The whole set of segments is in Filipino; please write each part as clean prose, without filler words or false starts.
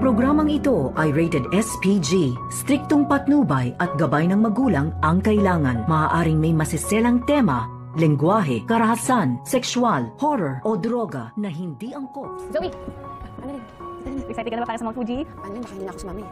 programang ito ay rated SPG. Striktong patnubay at gabay ng magulang ang kailangan. Maaaring may masiselang tema, lengguwahe, karahasan, sexual, horror o droga na hindi angkop. Zoe! Ano rin? Excited ka na ba para sa Mount Fuji? Ano yun? Baka hindi na ako sumami.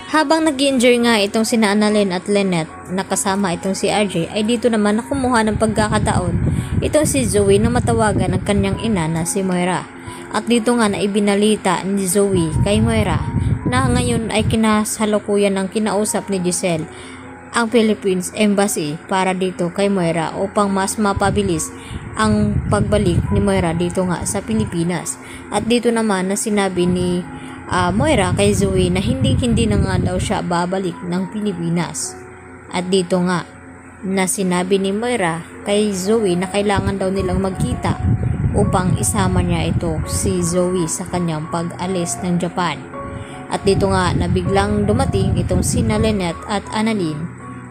Habang nag-enjoy nga itong sina Annalyn at Lynette na kasama itong si RJ, ay dito naman nakumuha ng pagkakataon itong si Zoe na matawagan ang kanyang ina na si Moira. At dito nga na ibinalita ni Zoe kay Moira na ngayon ay kinasalukuyan ng kinausap ni Giselle ang Philippines Embassy para dito kay Moira upang mas mapabilis ang pagbalik ni Moira dito nga sa Pilipinas. At dito naman na sinabi ni Moira kay Zoe na hindi na nga daw siya babalik ng Pilipinas. At dito nga na sinabi ni Moira kay Zoe na kailangan daw nilang magkita upang isama niya ito si Zoe sa kanyang pag-alis ng Japan. At dito nga na biglang dumating itong sina Lynette at Annalyn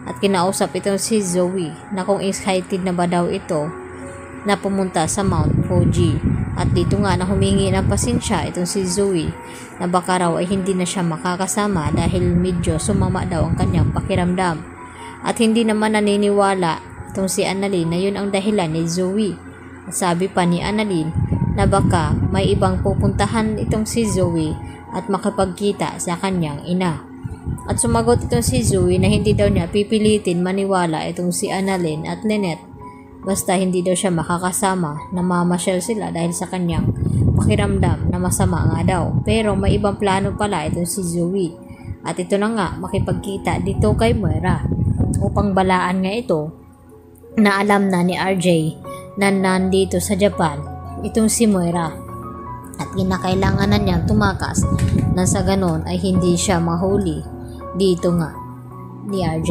at kinausap itong si Zoe na kung excited na ba daw ito na pumunta sa Mount Fuji. At dito nga na humingi ng pasensya itong si Zoe na baka raw ay hindi na siya makakasama dahil medyo sumama daw ang kanyang pakiramdam. At hindi naman naniniwala itong si Annalyn na yun ang dahilan ni Zoe. At sabi pa ni Annalyn na baka may ibang pupuntahan itong si Zoe at makapagkita sa kanyang ina. At sumagot itong si Zoe na hindi daw niya pipilitin maniwala itong si Annalyn at Lynette basta hindi daw siya makakasama na mamasyal sila dahil sa kanyang pakiramdam na masama nga daw. Pero may ibang plano pala itong si Zoe. At ito na nga makipagkita dito kay Moira upang balaan nga ito na alam na ni RJ na nandito sa Japan itong si Moira. At kinakailangan na niyang tumakas na sa ganon ay hindi siya mahuli dito nga ni RJ.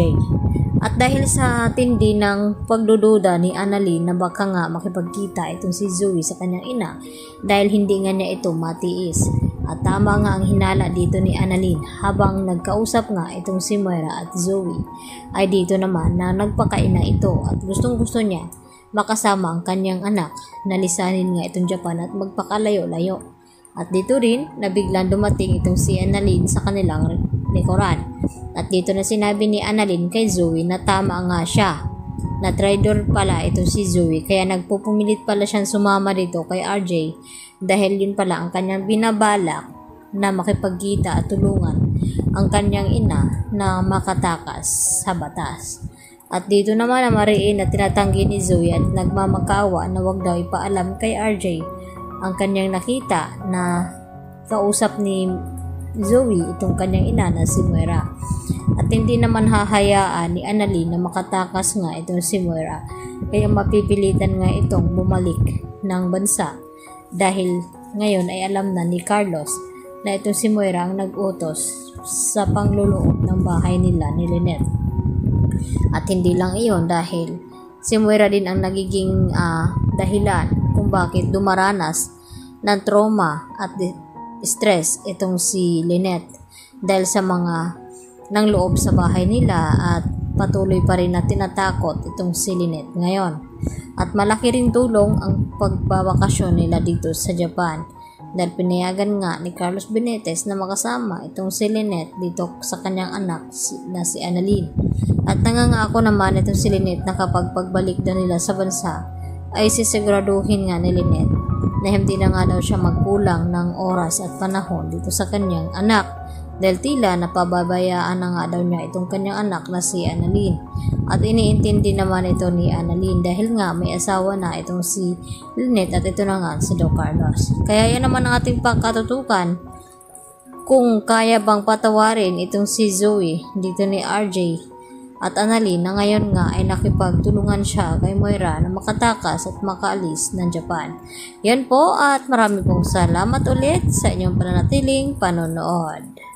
At dahil sa tindi ng pagdududa ni Annalyn na baka nga makipagkita itong si Zoe sa kanyang ina dahil hindi nga niya ito matiis. At tama nga ang hinala dito ni Annalyn habang nagkausap nga itong si Moira at Zoe ay dito naman na nagpakaina ito at gustong gusto niya makasama ang kanyang anak na lisanin nga itong Japan at magpakalayo-layo. At dito rin na biglang dumating itong si Annalyn sa kanilang likuran. At dito na sinabi ni Annalyn kay Zoe na tama nga siya na traitor pala itong si Zoe kaya nagpupumilit pala siyang sumama dito kay RJ dahil yun pala ang kanyang binabalak na makipagkita at tulungan ang kanyang ina na makatakas sa batas. At dito naman na mariin na tinatanggi ni Zoe at nagmamakawa na wag daw ipaalam kay RJ ang kanyang nakita na kausap ni Zoe itong kanyang ina na si Moira. At hindi naman hahayaan ni Annalyn na makatakas nga itong si Moira kaya mapipilitan nga itong bumalik ng bansa dahil ngayon ay alam na ni Carlos na itong si Moira ang nag-utos sa pangluloob ng bahay nila ni Lynette. At hindi lang iyon dahil si Moira din ang nagiging dahilan kung bakit dumaranas ng trauma at stress itong si Lynette dahil sa mga nang loob sa bahay nila at patuloy pa rin na tinatakot itong si Lynette ngayon. At malaki ring tulong ang pagbabakasyon nila dito sa Japan dahil pinayagan nga ni Carlos Benitez na makasama itong si Lynette dito sa kanyang anak na si Annalyn. At nangangako naman itong si Lynette na kapag pagbalik na nila sa bansa ay sisiguraduhin nga ni Lynette na hindi na nga daw siya magkulang ng oras at panahon dito sa kanyang anak dahil tila napababayaan na nga daw niya itong kanyang anak na si Annalyn. At iniintindi naman ito ni Annalyn dahil nga may asawa na itong si Lynette at ito na nga si Don Carlos. Kaya yan naman ang ating pagkatutukan kung kaya bang patawarin itong si Zoe dito ni RJ at Annalyn na ngayon nga ay nakipagtulungan siya kay Moira na makatakas at makaalis ng Japan. Yan po at marami pong salamat ulit sa inyong pananatiling panonood.